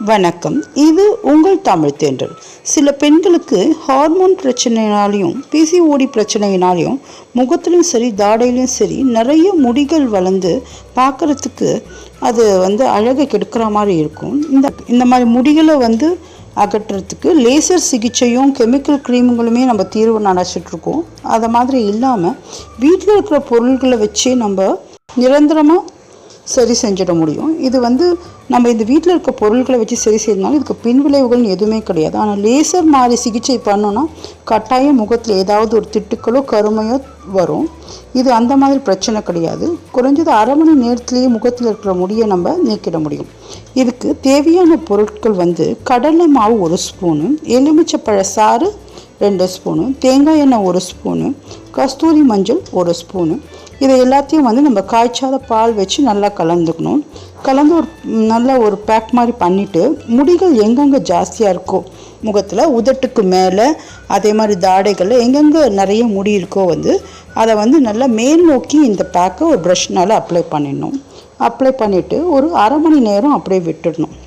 வணக்கம். இது உங்கள் தமிழ் தென்றல். சில பெண்களுக்கு ஹார்மோன் பிரச்சனையினாலையும் பிசிஓடி பிரச்சனையினாலையும் முகத்திலும் சரி தாடையிலும் சரி நிறைய முடிகள் வளர்ந்து பார்க்குறதுக்கு அது அழகை கெடுக்கிற மாதிரி இருக்கும். இந்த மாதிரி முடிகளை அகற்றுறதுக்கு லேசர் சிகிச்சையும் கெமிக்கல் க்ரீமுங்களுமே நம்ம தீர்வு நினச்சிட்ருக்கோம். அதை மாதிரி இல்லாமல் வீட்டில் இருக்கிற பொருள்களை வச்சே நம்ம நிரந்தரமாக சரி செஞ்சிட முடியும். இது நம்ம இந்த வீட்டில் இருக்க பொருட்களை வச்சு சரி செய்யறதுனால இதுக்கு பின்விளைவுகள் எதுவுமே கிடையாது. ஆனால் லேசர் மாதிரி சிகிச்சை பண்ணோன்னா கட்டாயம் முகத்தில் ஏதாவது ஒரு திட்டுக்களோ கருமையோ வரும். இது அந்த மாதிரி பிரச்சனை கிடையாது. குறைஞ்சது அரை மணி நேரத்துலேயே முகத்தில் இருக்கிற முடியை நம்ம நீக்கிட முடியும். இதுக்கு தேவையான பொருட்கள் கடலை மாவு 1 ஸ்பூனு, எலுமிச்சப்பழ சாறு 2 ஸ்பூனு, தேங்காய் எண்ணெய் 1 ஸ்பூனு, கஸ்தூரி மஞ்சள் 1 ஸ்பூனு. இதை எல்லாத்தையும் நம்ம காய்ச்சாத பால் வச்சு நல்லா கலந்துக்கணும். கலந்து ஒரு பேக் மாதிரி பண்ணிவிட்டு முடிகள் எங்கெங்கே ஜாஸ்தியாக இருக்கோ முகத்தில் உதட்டுக்கு மேலே அதே மாதிரி தாடைகளில் எங்கெங்கே நிறைய முடி இருக்கோ அதை நல்லா மேல் நோக்கி இந்த பேக்கை ஒரு ப்ரஷ்னால் அப்ளை பண்ணிடணும். அப்ளை பண்ணிவிட்டு ஒரு அரை மணி நேரம் அப்படியே விட்டுடணும்.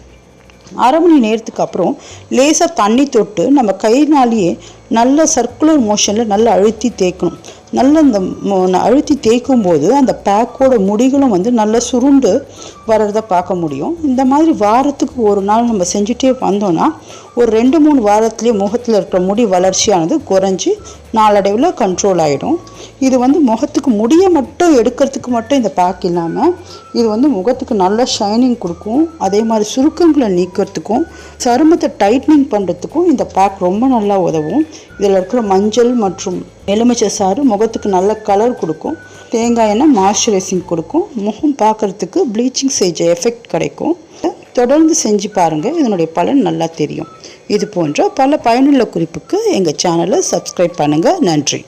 அரை மணி நேரத்துக்கு அப்புறம் லேசாக தண்ணி தொட்டு நம்ம கையினாலேயே நல்ல சர்க்குலர் மோஷனில் நல்லா அழுத்தி தேய்க்கணும். நல்லா இந்த அழுத்தி தேய்க்கும் போது அந்த பேக்கோட முடிகளும் நல்லா சுருண்டு வர்றதை பார்க்க முடியும். இந்த மாதிரி வாரத்துக்கு ஒரு நாள் நம்ம செஞ்சுட்டே வந்தோன்னா ஒரு 2-3 வாரத்துலேயே முகத்தில் இருக்கிற முடி வளர்ச்சியானது குறைஞ்சி நாளடைவில் கண்ட்ரோல் ஆகிடும். இது முகத்துக்கு முடியை மட்டும் எடுக்கிறதுக்கு மட்டும் இந்த பேக் இல்லாமல் இது முகத்துக்கு நல்ல ஷைனிங் கொடுக்கும். அதே மாதிரி சுருக்கங்களை நீக்கிறதுக்கும் சருமத்தை டைட்னிங் பண்ணுறதுக்கும் இந்த பேக் ரொம்ப நல்லா உதவும். இதில் இருக்கிற மஞ்சள் மற்றும் எலுமிச்சை சாறு முகத்துக்கு நல்ல கலர் கொடுக்கும். தேங்காய் எண்ணெய் மாய்ஸ்சரைசிங் கொடுக்கும். முகம் பார்க்குறதுக்கு ப்ளீச்சிங் செஞ்ச எஃபெக்ட் கிடைக்கும். தொடர்ந்து செஞ்சு பாருங்கள், இதனுடைய பலன் நல்லா தெரியும். இது போன்ற பல பயனுள்ள குறிப்புக்கு எங்கள் சேனலை சப்ஸ்கிரைப் பண்ணுங்கள். நன்றி.